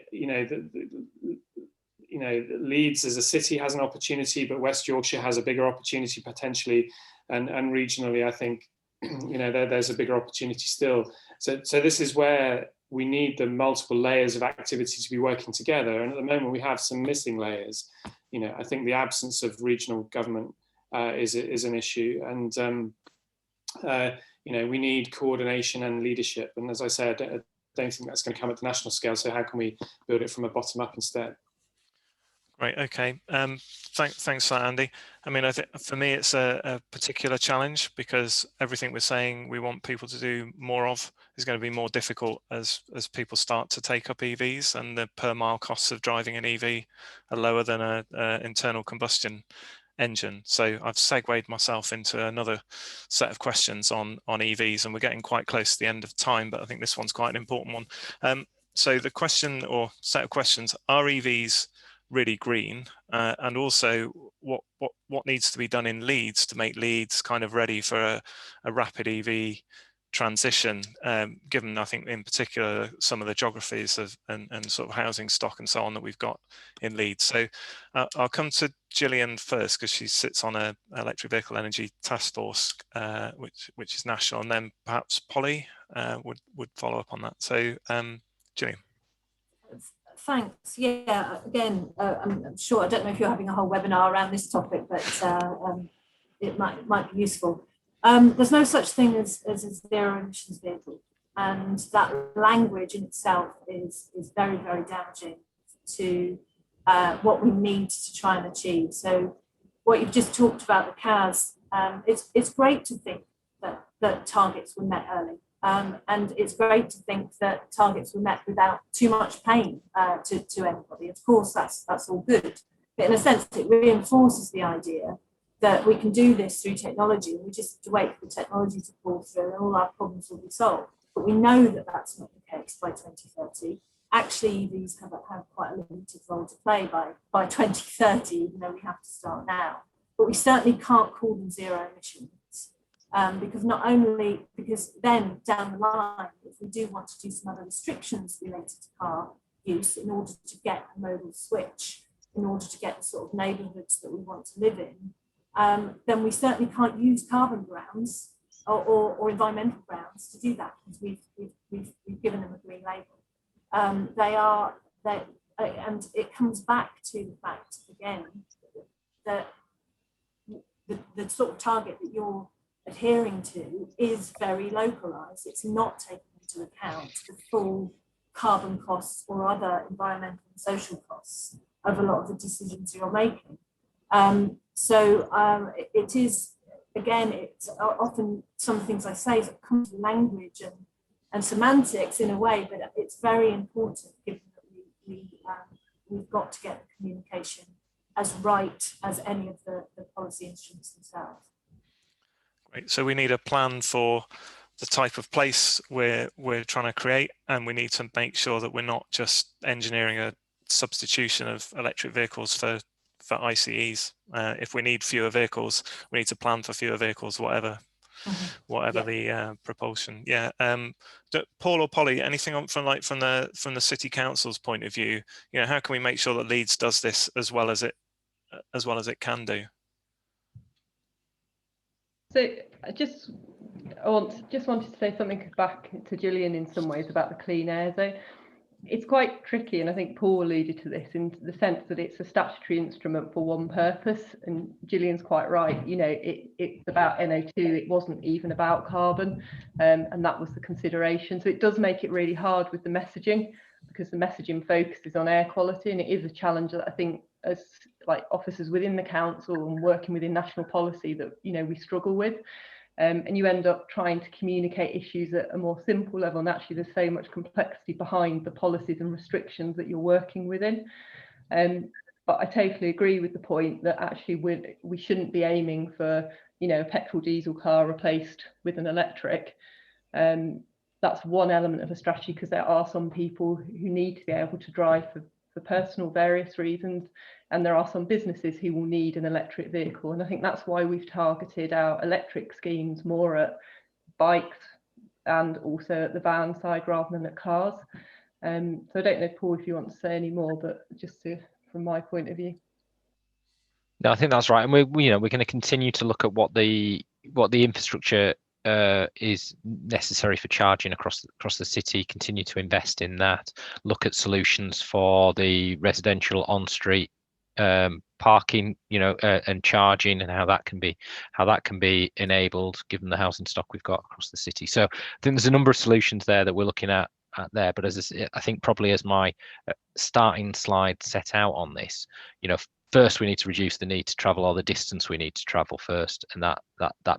Leeds as a city has an opportunity, but West Yorkshire has a bigger opportunity potentially, and regionally, I think there's a bigger opportunity still. So this is where we need the multiple layers of activity to be working together, and at the moment we have some missing layers. I think the absence of regional government is an issue, and we need coordination and leadership. And as I said, don't think that's going to come at the national scale. So how can we build it from a bottom up instead?
Right. Okay. Thanks for that, Andy. I mean, I think for me, it's a particular challenge because everything we're saying we want people to do more of is going to be more difficult as people start to take up EVs, and the per mile costs of driving an EV are lower than a internal combustion engine. So I've segued myself into another set of questions on EVs, and we're getting quite close to the end of time, but I think this one's quite an important one. So the question or set of questions: are EVs really green, and also what needs to be done in Leeds to make Leeds kind of ready for a rapid EV transition, given I think in particular some of the geographies of and sort of housing stock and so on that we've got in Leeds. So I'll come to Gillian first because she sits on a electric vehicle energy task force, which is national, and then perhaps Polly would follow up on that. So Gillian.
Thanks. Yeah, again, I'm sure, I don't know if you're having a whole webinar around this topic, but it might be useful. There's no such thing as a zero emissions vehicle, and that language in itself is very, very damaging to what we need to try and achieve. So what you've just talked about, the CAS, it's great to think that targets were met early. And it's great to think that targets were met without too much pain to anybody. Of course, that's all good. But in a sense, it reinforces the idea that we can do this through technology, and we just have to wait for the technology to pull through and all our problems will be solved. But we know that that's not the case by 2030. Actually, EVs have quite a limited role to play by 2030, even though we have to start now. But we certainly can't call them zero emissions. Because then down the line, if we do want to do some other restrictions related to car use in order to get a modal switch, in order to get the sort of neighbourhoods that we want to live in, then we certainly can't use carbon grounds or environmental grounds to do that, because we've given them a green label. And it comes back to the fact again that the sort of target that you're adhering to is very localized. It's not taking into account the full carbon costs or other environmental and social costs of a lot of the decisions you're making. It is, again, it's often some things I say is comes to language and semantics in a way, but it's very important given that we've got to get the communication as right as any of the policy instruments themselves.
Great. So we need a plan for the type of place we're trying to create, and we need to make sure that we're not just engineering a substitution of electric vehicles for ICEs. If we need fewer vehicles, we need to plan for fewer vehicles, whatever the propulsion. Yeah. Paul or Polly, anything from the city council's point of view? You know, how can we make sure that Leeds does this as well as it can do?
So I just wanted to say something back to Gillian in some ways about the clean air. So it's quite tricky, and I think Paul alluded to this in the sense that it's a statutory instrument for one purpose, and Gillian's quite right. You know, it's about NO2. It wasn't even about carbon, and that was the consideration. So it does make it really hard with the messaging, because the messaging focuses on air quality, and it is a challenge that I think as like officers within the council and working within national policy that, you know, we struggle with. And you end up trying to communicate issues at a more simple level, and actually there's so much complexity behind the policies and restrictions that you're working within. But I totally agree with the point that actually we shouldn't be aiming for, you know, a petrol diesel car replaced with an electric. That's one element of a strategy, because there are some people who need to be able to drive for personal various reasons, and there are some businesses who will need an electric vehicle, and I think that's why we've targeted our electric schemes more at bikes and also at the van side rather than at cars. So I don't know, Paul, if you want to say any more, but just from my point of view.
No, I think that's right, and we're going to continue to look at what the infrastructure is necessary for charging across the city, continue to invest in that, look at solutions for the residential on-street parking, and charging, and how that can be enabled given the housing stock we've got across the city. So I think there's a number of solutions there that we're looking at there. But as I think probably as my starting slide set out on this, first we need to reduce the need to travel, or the distance we need to travel first, and that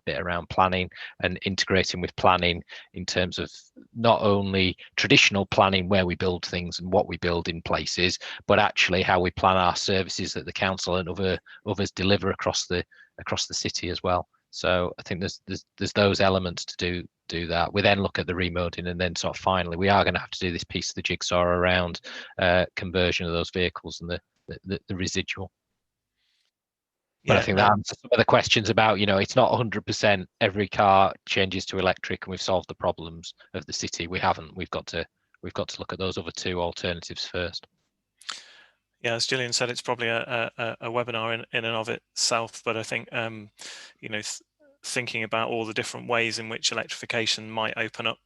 bit around planning and integrating with planning in terms of not only traditional planning where we build things and what we build in places, but actually how we plan our services that the council and others deliver across the city as well. So I think there's those elements to do that. We then look at the remoding, and then sort of finally we are going to have to do this piece of the jigsaw around conversion of those vehicles and the residual. But I think that answers some of the questions about, it's not 100% every car changes to electric and we've solved the problems of the city. We haven't. We've got to look at those other two alternatives first.
Yeah, as Gillian said, it's probably a webinar in and of itself, but I think thinking about all the different ways in which electrification might open up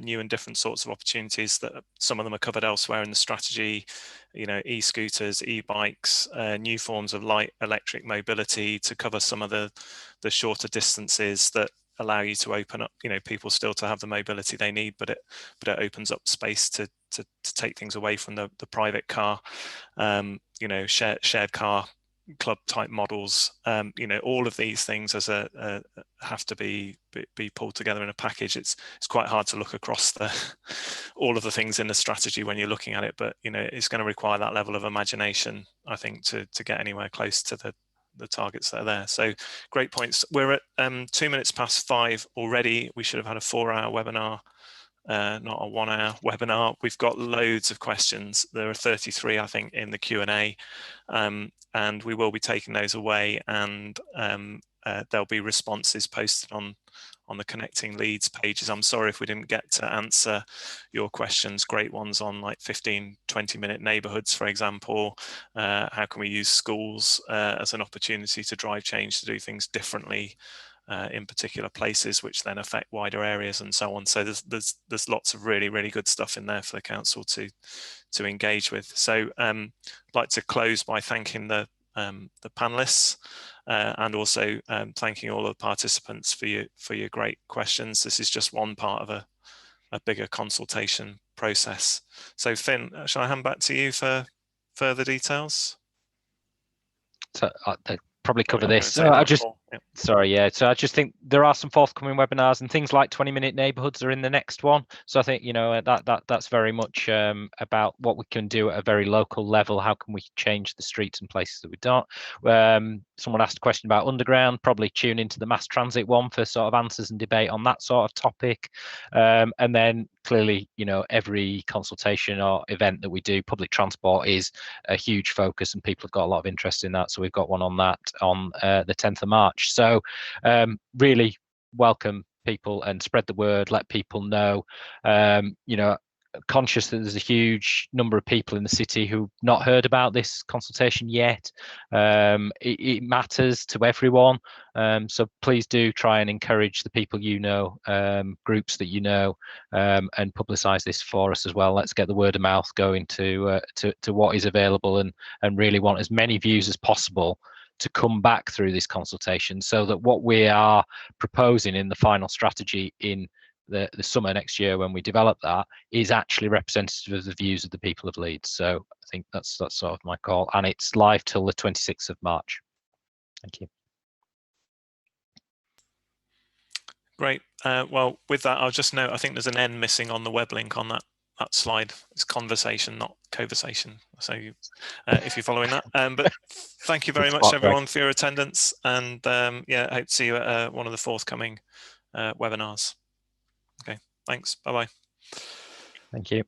new and different sorts of opportunities, that some of them are covered elsewhere in the strategy, e-scooters, e-bikes, new forms of light electric mobility to cover some of the shorter distances that allow you to open up, people still to have the mobility they need, but it opens up space to take things away from the private car, shared car club type models, all of these things have to be pulled together in a package. It's quite hard to look across all of the things in the strategy when you're looking at it, but it's going to require that level of imagination, I think, to get anywhere close to the targets that are there. So great points. We're at 5:02 already. We should have had a 4-hour webinar, not a 1-hour webinar. We've got loads of questions. There are 33, I think, in the Q&A, and we will be taking those away, and there'll be responses posted on the Connecting Leeds pages. I'm sorry if we didn't get to answer your questions. Great ones on like 15-20 minute neighbourhoods, for example. How can we use schools as an opportunity to drive change, to do things differently in particular places, which then affect wider areas and so on. So there's lots of really, really good stuff in there for the council to engage with. So I'd like to close by thanking the panelists and also thanking all the participants for your great questions. This is just one part of a bigger consultation process. So Finn, shall I hand back to you for further details?
So probably cover this. So I just So I just think there are some forthcoming webinars, and things like 20-minute neighbourhoods are in the next one. So I think that's very much about what we can do at a very local level. How can we change the streets and places that we don't? Someone asked a question about underground. Probably tune into the mass transit one for sort of answers and debate on that sort of topic. And then clearly, every consultation or event that we do, public transport is a huge focus, and people have got a lot of interest in that. So we've got one on that on the 10th of March. So really welcome people and spread the word, let people know. Conscious that there's a huge number of people in the city who've not heard about this consultation yet. It matters to everyone, so please do try and encourage the people groups that and publicise this for us as well. Let's get the word of mouth going to what is available, and really want as many views as possible to come back through this consultation, so that what we are proposing in the final strategy in the summer next year, when we develop that, is actually representative of the views of the people of Leeds. So I think that's sort of my call, and it's live till the 26th of March. Thank you. Great.
Well, with that, I'll just note, I think there's an N missing on the web link on that slide. It's conversation, not conversation. So if you're following that, but thank you very much, everyone, for your attendance, and yeah, I hope to see you at one of the forthcoming webinars. Okay, thanks. Bye-bye.
Thank you.